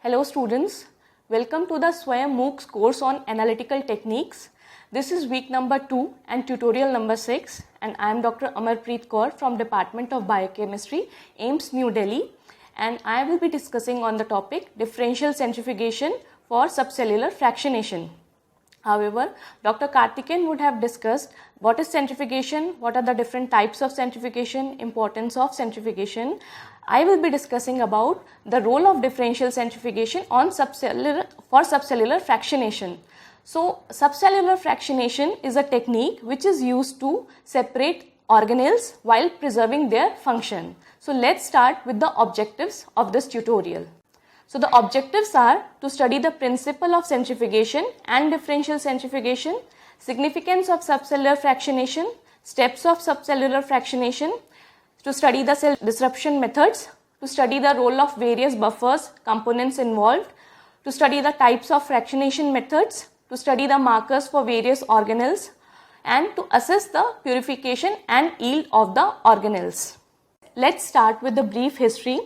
Hello students, welcome to the Swayam MOOCs course on analytical techniques. This is week number 2 and tutorial number 6 and I am Dr. Amarpreet Kaur from Department of Biochemistry, AIIMS, New Delhi, and I will be discussing on the topic differential centrifugation for subcellular fractionation. However, Dr. Karthikeyan would have discussed what is centrifugation, what are the different types of centrifugation, importance of centrifugation. I will be discussing about the role of differential centrifugation on subcellular fractionation. So, subcellular fractionation is a technique which is used to separate organelles while preserving their function. So, let's start with the objectives of this tutorial. So, the objectives are to study the principle of centrifugation and differential centrifugation, significance of subcellular fractionation, steps of subcellular fractionation, to study the cell disruption methods, to study the role of various buffers, components involved, to study the types of fractionation methods, to study the markers for various organelles, and to assess the purification and yield of the organelles. Let's start with the brief history.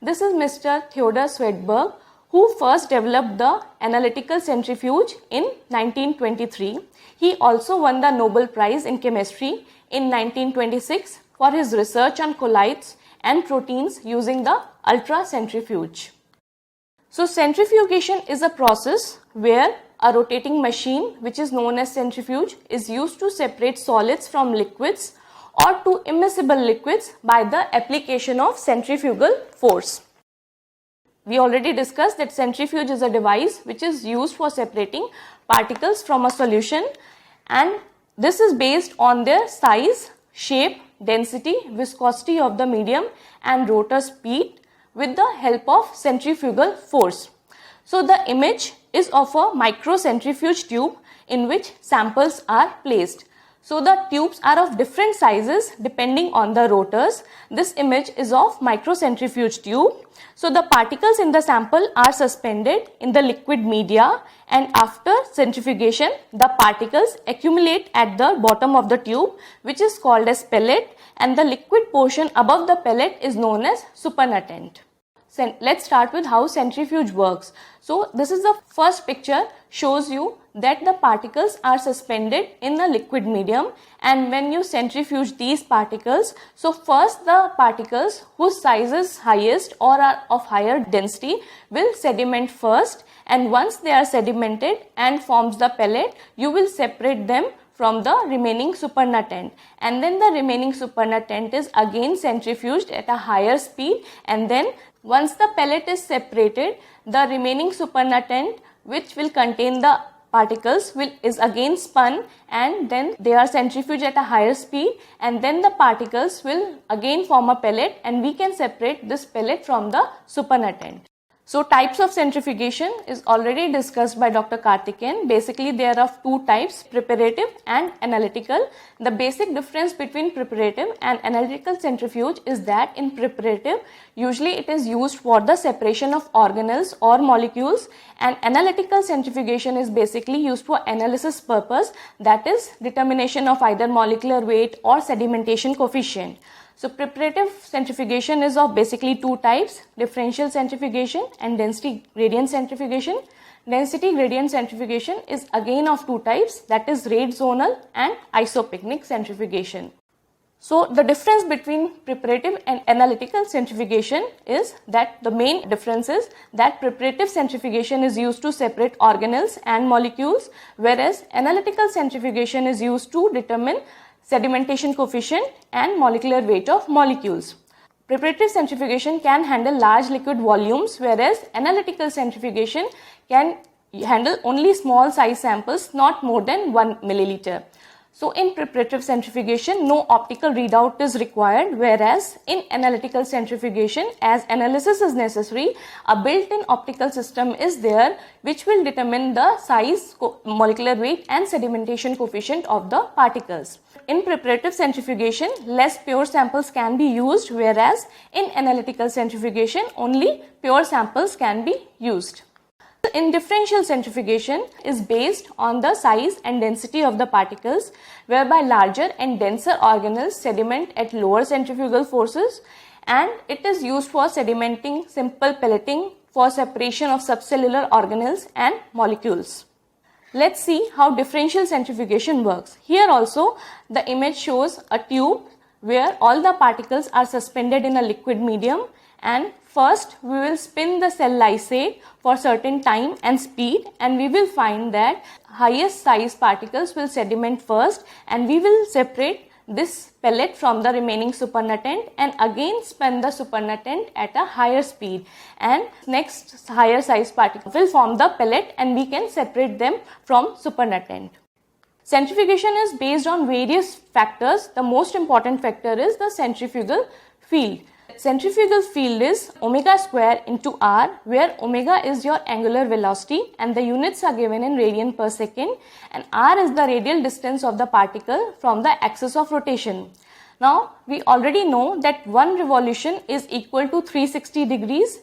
This is Mr. Theodor Swedberg, who first developed the analytical centrifuge in 1923. He also won the Nobel Prize in Chemistry in 1926 for his research on colloids and proteins using the ultracentrifuge. So, centrifugation is a process where a rotating machine, which is known as centrifuge, is used to separate solids from liquids or to immiscible liquids by the application of centrifugal force. We already discussed that centrifuge is a device which is used for separating particles from a solution, and this is based on their size, shape, density, viscosity of the medium and rotor speed with the help of centrifugal force. So, the image is of a microcentrifuge tube in which samples are placed. So, the tubes are of different sizes depending on the rotors. This image is of microcentrifuge tube. So, the particles in the sample are suspended in the liquid media, and after centrifugation, the particles accumulate at the bottom of the tube, which is called as pellet, and the liquid portion above the pellet is known as supernatant. Let's start with how centrifuge works. So, this is the first picture, shows you that the particles are suspended in the liquid medium, and when you centrifuge these particles, so first the particles whose size is highest or are of higher density will sediment first, and once they are sedimented and forms the pellet, you will separate them from the remaining supernatant, and then the remaining supernatant is again centrifuged at a higher speed, and then once the pellet is separated, the remaining supernatant, which will contain the particles, is again spun, and then they are centrifuged at a higher speed, and then the particles will again form a pellet, and we can separate this pellet from the supernatant. So, types of centrifugation is already discussed by Dr. Karthikeyan. Basically, there are two types, preparative and analytical. The basic difference between preparative and analytical centrifuge is that in preparative, usually it is used for the separation of organelles or molecules, and analytical centrifugation is basically used for analysis purpose, that is determination of either molecular weight or sedimentation coefficient. So, preparative centrifugation is of basically two types, differential centrifugation and density gradient centrifugation. Density gradient centrifugation is again of two types, that is rate zonal and isopycnic centrifugation. So, the difference between preparative and analytical centrifugation is that the main difference is that preparative centrifugation is used to separate organelles and molecules, whereas analytical centrifugation is used to determine sedimentation coefficient and molecular weight of molecules. Preparative centrifugation can handle large liquid volumes, whereas analytical centrifugation can handle only small size samples, not more than 1 milliliter. So, in preparative centrifugation, no optical readout is required, whereas in analytical centrifugation, as analysis is necessary, a built-in optical system is there which will determine the size, molecular weight and sedimentation coefficient of the particles. In preparative centrifugation, less pure samples can be used, whereas in analytical centrifugation, only pure samples can be used. In differential centrifugation is based on the size and density of the particles, whereby larger and denser organelles sediment at lower centrifugal forces, and it is used for sedimenting, simple pelleting, for separation of subcellular organelles and molecules. Let's see how differential centrifugation works. Here also the image shows a tube where all the particles are suspended in a liquid medium, and first we will spin the cell lysate for certain time and speed, and we will find that highest size particles will sediment first, and we will separate this pellet from the remaining supernatant and again spin the supernatant at a higher speed, and next higher size particle will form the pellet and we can separate them from supernatant. Centrifugation is based on various factors. The most important factor is the centrifugal field. Centrifugal field is omega square into r, where omega is your angular velocity and the units are given in radian per second, and r is the radial distance of the particle from the axis of rotation. Now we already know that one revolution is equal to 360 degrees,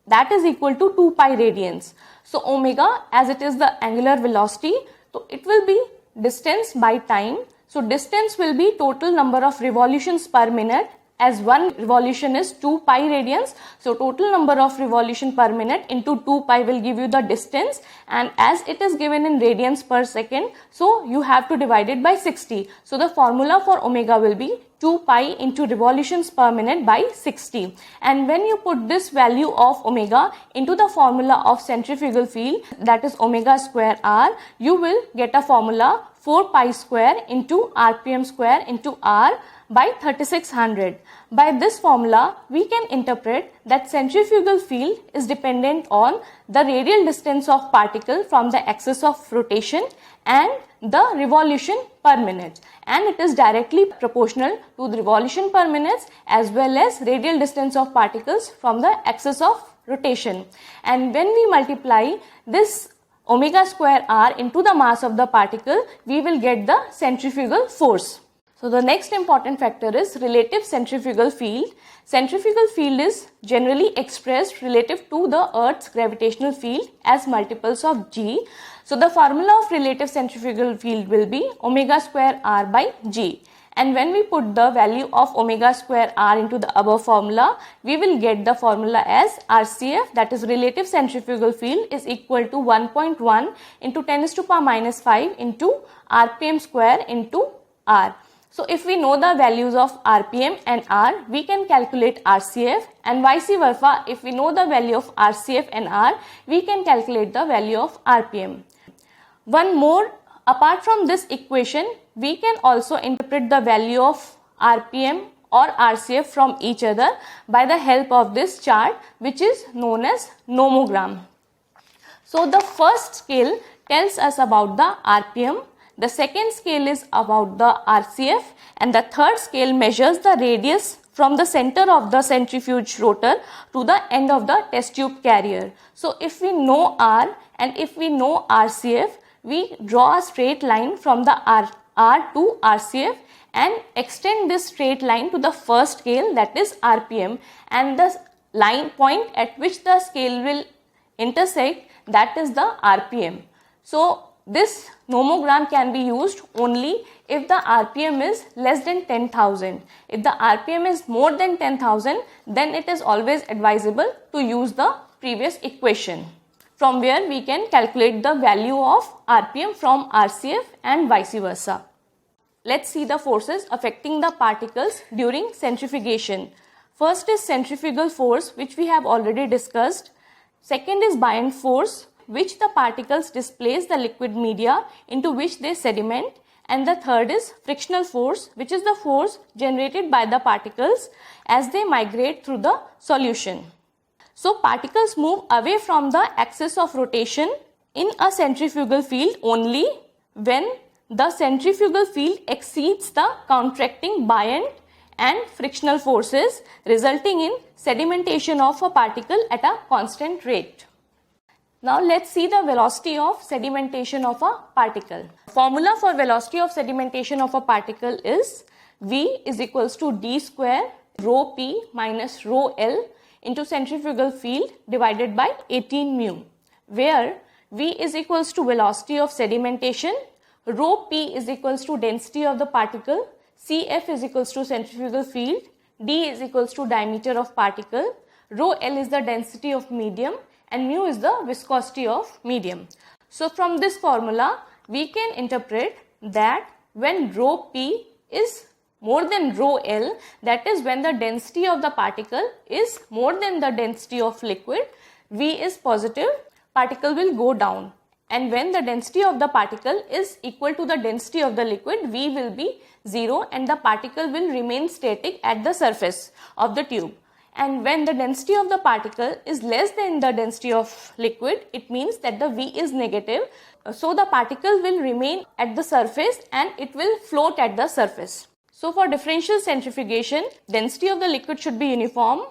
that is equal to 2 pi radians. So omega, as it is the angular velocity, so it will be distance by time. So distance will be total number of revolutions per minute, as one revolution is 2 pi radians. So total number of revolution per minute into 2 pi will give you the distance, and as it is given in radians per second, so you have to divide it by 60. So the formula for omega will be 2 pi into revolutions per minute by 60. And when you put this value of omega into the formula of centrifugal field, that is omega square r, you will get a formula 4 pi square into rpm square into r by 3600. By this formula, we can interpret that centrifugal field is dependent on the radial distance of particle from the axis of rotation and the revolution per minute, and it is directly proportional to the revolution per minute as well as radial distance of particles from the axis of rotation. And when we multiply this omega square r into the mass of the particle, we will get the centrifugal force. So the next important factor is relative centrifugal field. Centrifugal field is generally expressed relative to the Earth's gravitational field as multiples of g. So the formula of relative centrifugal field will be omega square r by g. And when we put the value of omega square r into the above formula, we will get the formula as RCF, that is relative centrifugal field, is equal to 1.1 into 10 to the power minus 5 into rpm square into r. So if we know the values of rpm and r, we can calculate RCF, and vice versa, if we know the value of RCF and r, we can calculate the value of rpm. One more, apart from this equation, we can also interpret the value of rpm or RCF from each other by the help of this chart, which is known as nomogram. So the first scale tells us about the rpm, the second scale is about the RCF, and the third scale measures the radius from the center of the centrifuge rotor to the end of the test tube carrier. So if we know R and if we know RCF, we draw a straight line from the R to RCF and extend this straight line to the first scale, that is RPM, and the line point at which the scale will intersect, that is the RPM. So this nomogram can be used only if the RPM is less than 10,000. If the RPM is more than 10,000, then it is always advisable to use the previous equation, from where we can calculate the value of RPM from RCF and vice versa. Let's see the forces affecting the particles during centrifugation. First is centrifugal force, which we have already discussed. Second is buoyant force, which the particles displace the liquid media into which they sediment, and the third is frictional force, which is the force generated by the particles as they migrate through the solution. So particles move away from the axis of rotation in a centrifugal field only when the centrifugal field exceeds the contracting buoyant and frictional forces, resulting in sedimentation of a particle at a constant rate. Now let's see the velocity of sedimentation of a particle. Formula for velocity of sedimentation of a particle is V is equals to d square rho p minus rho l into centrifugal field divided by 18 mu, where V is equals to velocity of sedimentation, rho p is equals to density of the particle, Cf is equals to centrifugal field, d is equals to diameter of particle, rho l is the density of medium, and mu is the viscosity of medium. So from this formula, we can interpret that when rho p is more than rho L, that is when the density of the particle is more than the density of liquid, V is positive, particle will go down. And when the density of the particle is equal to the density of the liquid, V will be 0 and the particle will remain static at the surface of the tube. And when the density of the particle is less than the density of liquid, it means that the V is negative. So the particle will remain at the surface and it will float at the surface. So for differential centrifugation, density of the liquid should be uniform.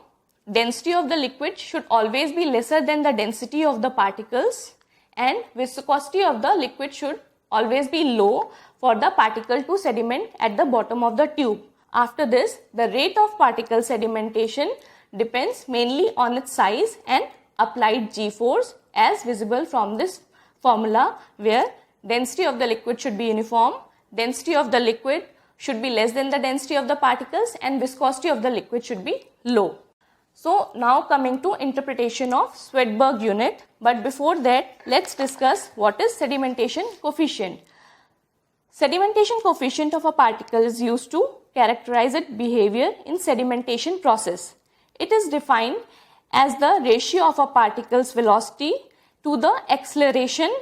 Density of the liquid should always be lesser than the density of the particles, and viscosity of the liquid should always be low for the particle to sediment at the bottom of the tube. After this, the rate of particle sedimentation depends mainly on its size and applied G-force as visible from this formula, where density of the liquid should be uniform, density of the liquid should be less than the density of the particles, and viscosity of the liquid should be low. So now coming to interpretation of Swedberg unit, but before that let's discuss what is sedimentation coefficient. Sedimentation coefficient of a particle is used to characterize its behavior in sedimentation process. It is defined as the ratio of a particle's velocity to the acceleration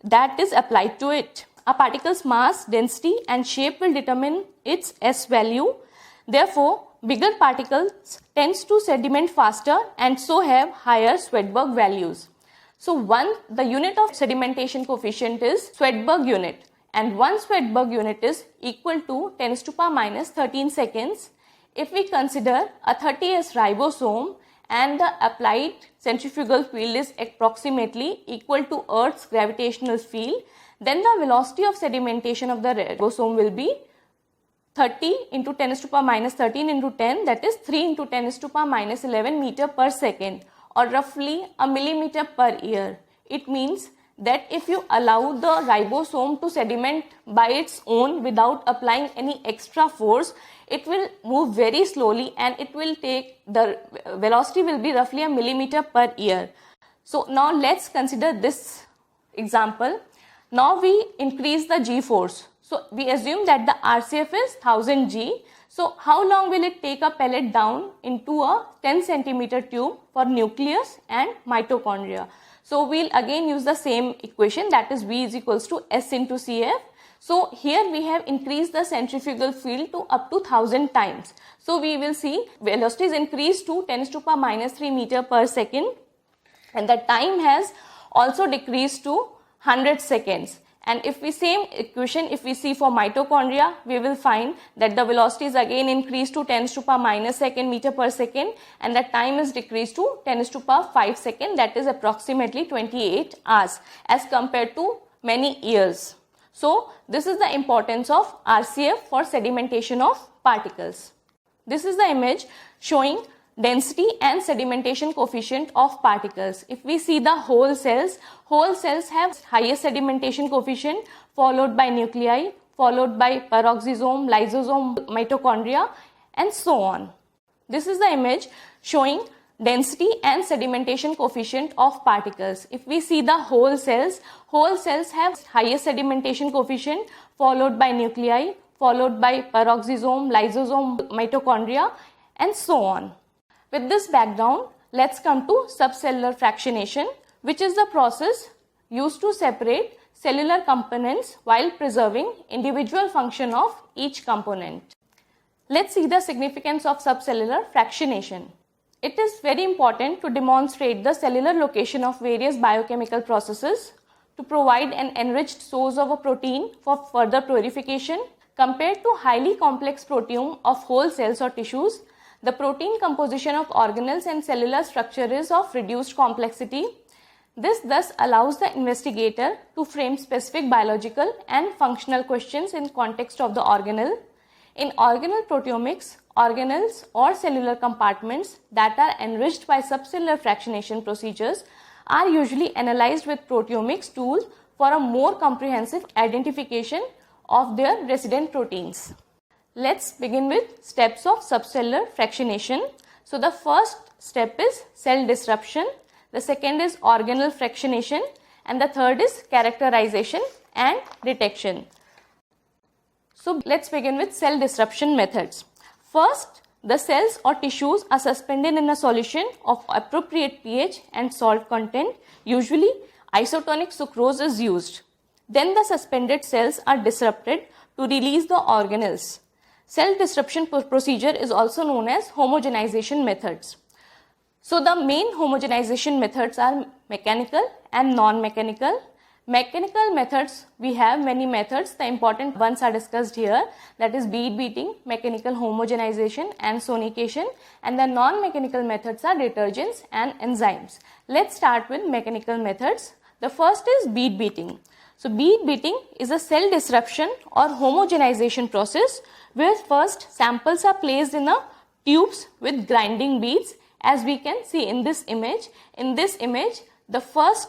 that is applied to it. A particle's mass, density and shape will determine its S value. Therefore, bigger particles tends to sediment faster and so have higher Swedberg values. So the unit of sedimentation coefficient is Swedberg unit, and 1 Swedberg unit is equal to 10 to the power minus 13 seconds. If we consider a 30S ribosome and the applied centrifugal field is approximately equal to Earth's gravitational field, then the velocity of sedimentation of the ribosome will be 30 into 10 to the power minus 13 into 10, that is 3 into 10 to the power minus 11 meter per second, or roughly a millimeter per year. It means that if you allow the ribosome to sediment by its own without applying any extra force, it will move very slowly and it will take, the velocity will be roughly a millimeter per year. So now let's consider this example. Now we increase the G force. So we assume that the RCF is 1000 G. So how long will it take a pellet down into a 10 centimeter tube for nucleus and mitochondria? So we'll again use the same equation, that is V is equals to S into CF. So here we have increased the centrifugal field to up to 1000 times. So we will see velocity is increased to 10 to the power minus 3 meter per second, and the time has also decreased to 100 seconds. And if we same equation, if we see for mitochondria, we will find that the velocity is again increased to 10 to the power minus second meter per second, and the time is decreased to 10 to the power 5 second, that is approximately 28 hours as compared to many years. So this is the importance of RCF for sedimentation of particles. This is the image showing density and sedimentation coefficient of particles. If we see the whole cells have highest sedimentation coefficient, followed by nuclei, followed by peroxisome, lysosome, mitochondria, and so on. This is the image showing density and sedimentation coefficient of particles. If we see the whole cells have highest sedimentation coefficient, followed by nuclei, followed by peroxisome, lysosome, mitochondria, and so on. With this background, let's come to subcellular fractionation, which is the process used to separate cellular components while preserving individual function of each component. Let's see the significance of subcellular fractionation. It is very important to demonstrate the cellular location of various biochemical processes to provide an enriched source of a protein for further purification. Compared to highly complex proteome of whole cells or tissues, the protein composition of organelles and cellular structure is of reduced complexity. This thus allows the investigator to frame specific biological and functional questions in context of the organelle. In organelle proteomics, organelles or cellular compartments that are enriched by subcellular fractionation procedures are usually analyzed with proteomics tools for a more comprehensive identification of their resident proteins. Let's begin with steps of subcellular fractionation. So the first step is cell disruption. the second is organelle fractionation, and the third is characterization and detection. So let's begin with cell disruption methods. First, the cells or tissues are suspended in a solution of appropriate pH and salt content. Usually, isotonic sucrose is used. Then the suspended cells are disrupted to release the organelles. Cell disruption procedure is also known as homogenization methods. So the main homogenization methods are mechanical and non-mechanical. Mechanical methods, we have many methods. The important ones are discussed here, that is bead beating, mechanical homogenization and sonication, and the non-mechanical methods are detergents and enzymes. Let's start with mechanical methods. The first is bead beating. So bead beating is a cell disruption or homogenization process where first samples are placed in a tubes with grinding beads, as we can see in this image. In this image,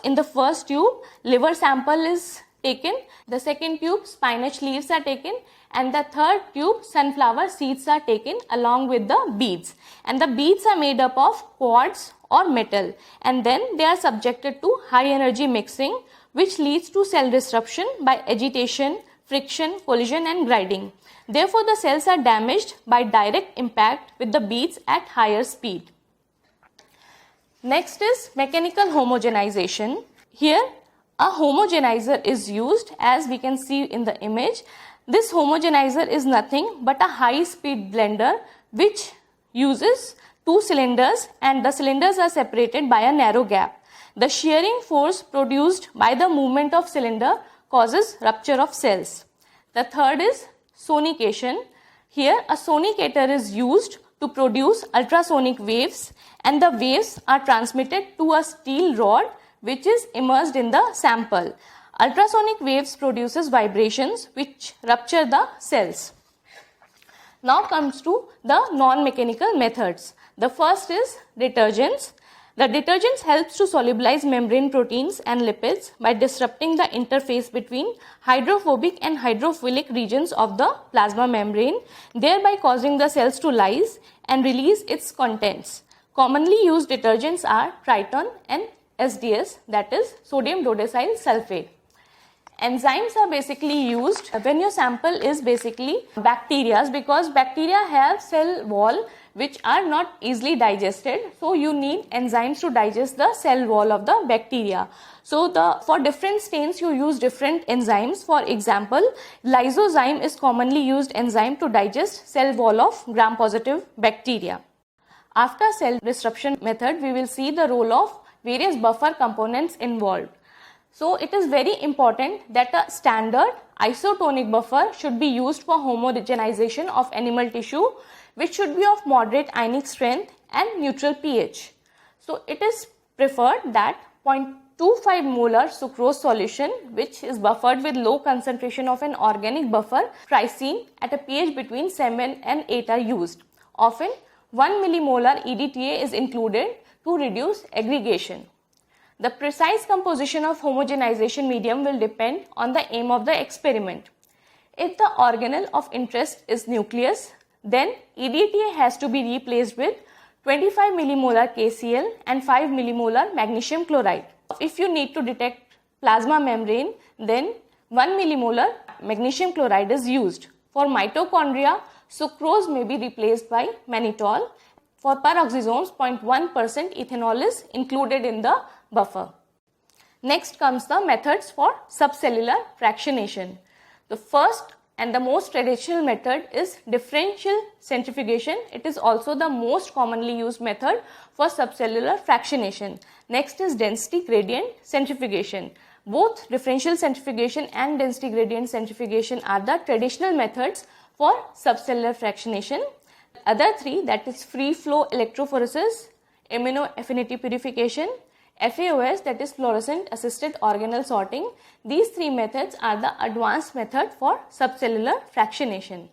in the first tube, liver sample is taken, the second tube, spinach leaves are taken, and the third tube, sunflower seeds are taken along with the beads. And the beads are made up of quartz or metal, and then they are subjected to high energy mixing, which leads to cell disruption by agitation, friction, collision and grinding. Therefore, the cells are damaged by direct impact with the beads at higher speed. Next is mechanical homogenization. Here, a homogenizer is used, as we can see in the image. This homogenizer is nothing but a high-speed blender which uses two cylinders, and the cylinders are separated by a narrow gap. The shearing force produced by the movement of cylinder causes rupture of cells. The third is sonication. Here, a sonicator is used to produce ultrasonic waves, and the waves are transmitted to a steel rod which is immersed in the sample. Ultrasonic waves produces vibrations which rupture the cells. Now comes to the non-mechanical methods. The first is detergents. The detergents helps to solubilize membrane proteins and lipids by disrupting the interface between hydrophobic and hydrophilic regions of the plasma membrane, thereby causing the cells to lyse and release its contents. Commonly used detergents are Triton and SDS, that is sodium dodecyl sulfate. Enzymes are basically used when your sample is basically bacteria, because bacteria have cell wall which are not easily digested. So you need enzymes to digest the cell wall of the bacteria. So for different stains you use different enzymes. For example, lysozyme is commonly used enzyme to digest cell wall of gram-positive bacteria. After cell disruption method, we will see the role of various buffer components involved. So it is very important that a standard isotonic buffer should be used for homogenization of animal tissue, which should be of moderate ionic strength and neutral pH. So it is preferred that 0.25 molar sucrose solution, which is buffered with low concentration of an organic buffer, trypsin, at a pH between 7 and 8 are used. Often 1 millimolar EDTA is included to reduce aggregation. The precise composition of homogenization medium will depend on the aim of the experiment. If the organelle of interest is nucleus, then EDTA has to be replaced with 25 millimolar KCl and 5 millimolar magnesium chloride. If you need to detect plasma membrane, then 1 millimolar magnesium chloride is used. For mitochondria, sucrose may be replaced by mannitol. For peroxisomes, 0.1% ethanol is included in the buffer. Next comes the methods for subcellular fractionation. The first and the most traditional method is differential centrifugation. It is also the most commonly used method for subcellular fractionation. Next is density gradient centrifugation. Both differential centrifugation and density gradient centrifugation are the traditional methods for subcellular fractionation. Other three, that is free flow electrophoresis, amino affinity purification, FAOS, that is fluorescent assisted organelle sorting. These three methods are the advanced method for subcellular fractionation.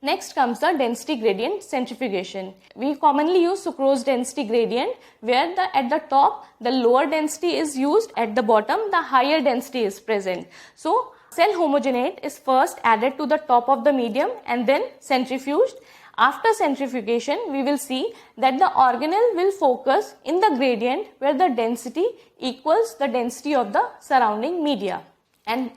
Next comes the density gradient centrifugation. We commonly use sucrose density gradient, where at the top the lower density is used, at the bottom the higher density is present. So cell homogenate is first added to the top of the medium and then centrifuged. After centrifugation, we will see that the organelle will focus in the gradient where the density equals the density of the surrounding media. And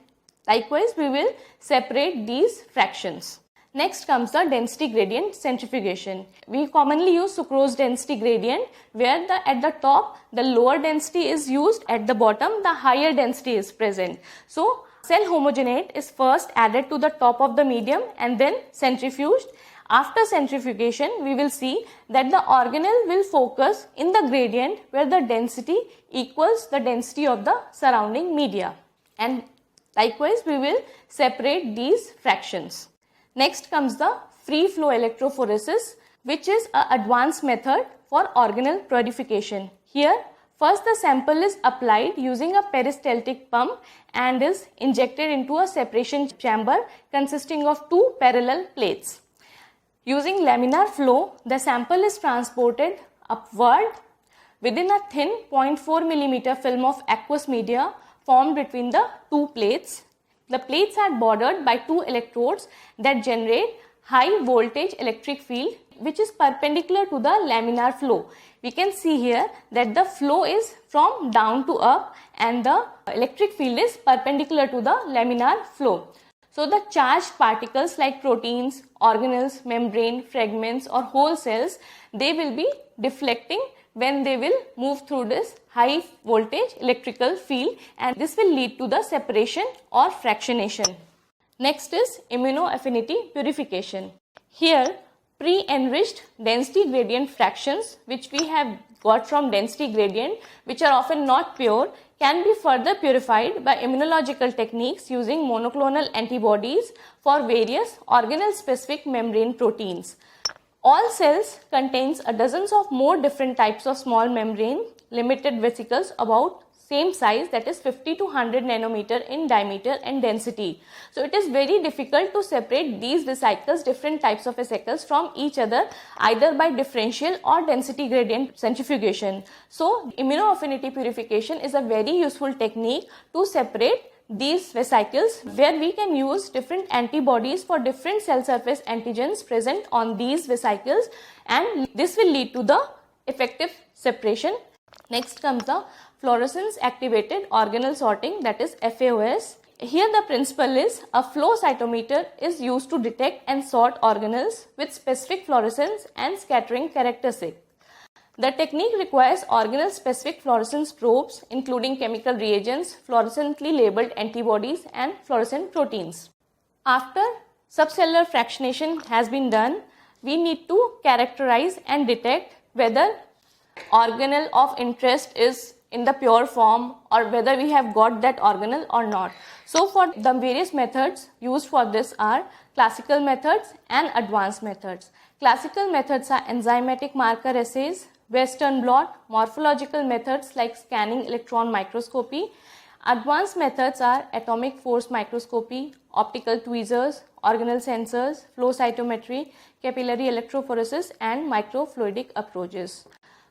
likewise, we will separate these fractions. Next comes the density gradient centrifugation. We commonly use sucrose density gradient where at the top the lower density is used, at the bottom the higher density is present. So cell homogenate is first added to the top of the medium and then centrifuged. After centrifugation, we will see that the organelle will focus in the gradient where the density equals the density of the surrounding media. And likewise, we will separate these fractions. Next comes the free flow electrophoresis, which is an advanced method for organelle purification. Here, first the sample is applied using a peristaltic pump and is injected into a separation chamber consisting of two parallel plates. Using laminar flow, the sample is transported upward within a thin 0.4 mm film of aqueous media formed between the two plates. The plates are bordered by two electrodes that generate high voltage electric field which is perpendicular to the laminar flow. We can see here that the flow is from down to up and the electric field is perpendicular to the laminar flow. So the charged particles like proteins, organelles, membrane, fragments or whole cells, they will be deflecting when they will move through this high voltage electrical field, and this will lead to the separation or fractionation. Next is immunoaffinity purification. Here, pre-enriched density gradient fractions which we have got from density gradient, which are often not pure, can be further purified by immunological techniques using monoclonal antibodies for various organelle specific membrane proteins. All cells contains a dozens of more different types of small membrane limited vesicles about same size, that is 50 to 100 nanometer in diameter and density. So it is very difficult to separate these vesicles, different types of vesicles from each other either by differential or density gradient centrifugation. So immunoaffinity purification is a very useful technique to separate these vesicles where we can use different antibodies for different cell surface antigens present on these vesicles, and this will lead to the effective separation. Next comes the fluorescence activated organelle sorting, that is FAOS. Here the principle is a flow cytometer is used to detect and sort organelles with specific fluorescence and scattering characteristics. The technique requires organelle specific fluorescence probes including chemical reagents, fluorescently labeled antibodies and fluorescent proteins. After subcellular fractionation has been done, we need to characterize and detect whether organelle of interest is in the pure form or whether we have got that organelle or not. So for the various methods used for this are classical methods and advanced methods. Classical methods are enzymatic marker assays, Western blot, morphological methods like scanning electron microscopy. Advanced methods are atomic force microscopy, optical tweezers, organelle sensors, flow cytometry, capillary electrophoresis and microfluidic approaches.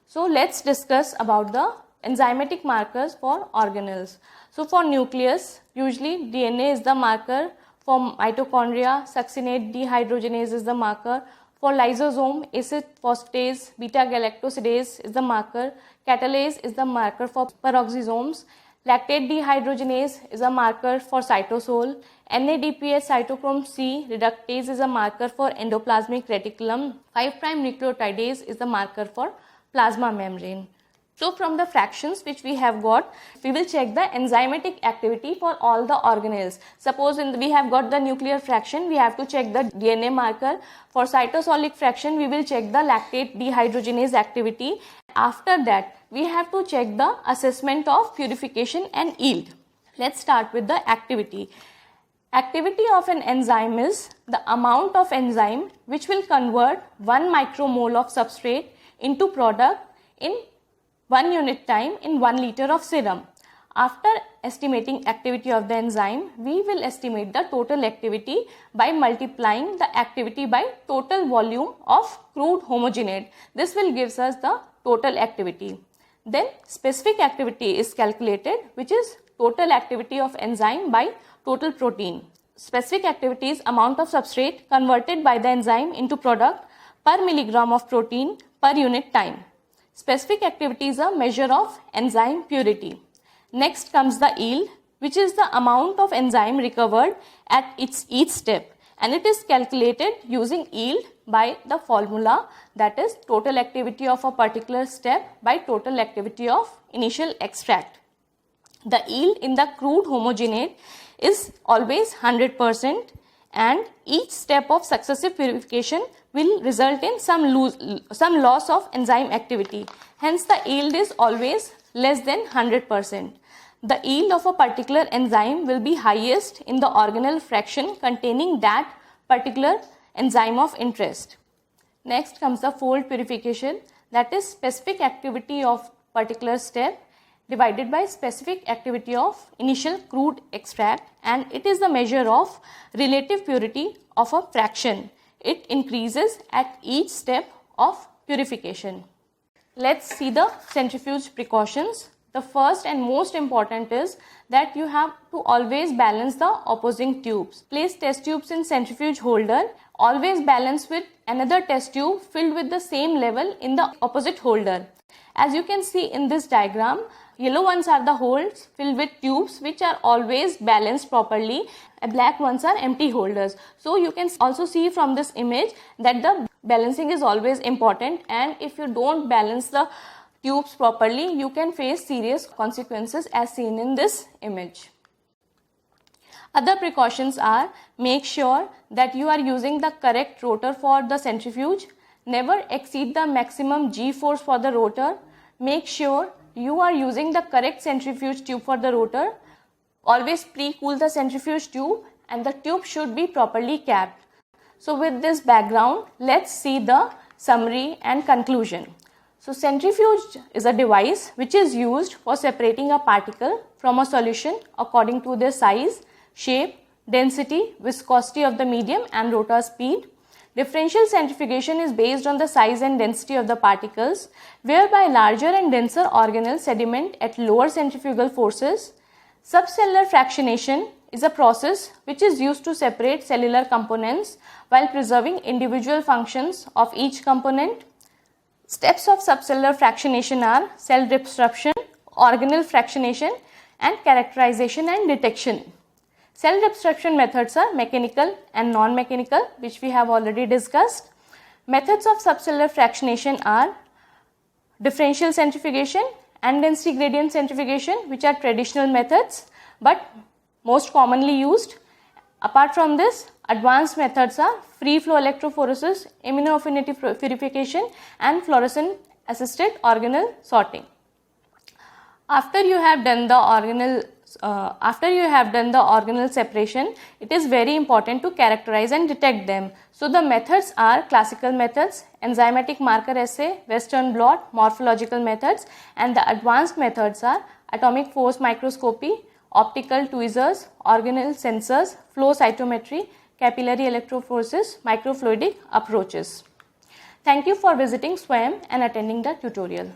So let's discuss about the enzymatic markers for organelles. So for nucleus, usually DNA is the marker. For mitochondria, succinate dehydrogenase is the marker. For lysosome, acid phosphatase, beta-galactosidase is the marker. Catalase is the marker for peroxisomes. Lactate dehydrogenase is a marker for cytosol. NADPH cytochrome C reductase is a marker for endoplasmic reticulum. 5' nucleotidase is the marker for plasma membrane. So from the fractions which we have got, we will check the enzymatic activity for all the organelles. Suppose we have got the nuclear fraction, we have to check the DNA marker. For cytosolic fraction, we will check the lactate dehydrogenase activity. After that, we have to check the assessment of purification and yield. Let's start with the activity. Activity of an enzyme is the amount of enzyme which will convert 1 micromole of substrate into product in 1 unit time in 1 liter of serum. After estimating activity of the enzyme, we will estimate the total activity by multiplying the activity by total volume of crude homogenate. This will give us the total activity. Then specific activity is calculated, which is total activity of enzyme by total protein. Specific activity is amount of substrate converted by the enzyme into product per milligram of protein per unit time. Specific activity is a measure of enzyme purity. Next comes the yield, which is the amount of enzyme recovered at each step, and it is calculated using yield by the formula, that is total activity of a particular step by total activity of initial extract. The yield in the crude homogenate is always 100%, and each step of successive purification will result in some loss of enzyme activity. Hence the yield is always less than 100%. The yield of a particular enzyme will be highest in the organelle fraction containing that particular enzyme of interest. Next comes the fold purification, that is specific activity of particular step divided by specific activity of initial crude extract, and it is the measure of relative purity of a fraction. It increases at each step of purification. Let's see the centrifuge precautions. The first and most important is that you have to always balance the opposing tubes. Place test tubes in centrifuge holder. Always balance with another test tube filled with the same level in the opposite holder. As you can see in this diagram, yellow ones are the holes filled with tubes which are always balanced properly. Black ones are empty holders. So you can also see from this image that the balancing is always important, and if you don't balance the tubes properly, you can face serious consequences as seen in this image. Other precautions are: make sure that you are using the correct rotor for the centrifuge. Never exceed the maximum G force for the rotor. Make sure you are using the correct centrifuge tube for the rotor. Always pre-cool the centrifuge tube, and the tube should be properly capped. So with this background, let's see the summary and conclusion. So centrifuge is a device which is used for separating a particle from a solution according to their size, shape, density, viscosity of the medium and rotor speed. Differential centrifugation is based on the size and density of the particles, whereby larger and denser organelles sediment at lower centrifugal forces. Subcellular fractionation is a process which is used to separate cellular components while preserving individual functions of each component. Steps of subcellular fractionation are cell disruption, organelle fractionation, and characterization and detection. Cell disruption methods are mechanical and non-mechanical, which we have already discussed. Methods of subcellular fractionation are differential centrifugation and density gradient centrifugation, which are traditional methods but most commonly used. Apart from this, advanced methods are free flow electrophoresis, immunoaffinity purification, and fluorescent assisted organelle sorting. After you have done the organelle separation, it is very important to characterize and detect them. So the methods are classical methods, enzymatic marker assay, Western blot, morphological methods, and the advanced methods are atomic force microscopy, optical tweezers, organelle sensors, flow cytometry, capillary electrophoresis, microfluidic approaches. Thank you for visiting SWAYAM and attending the tutorial.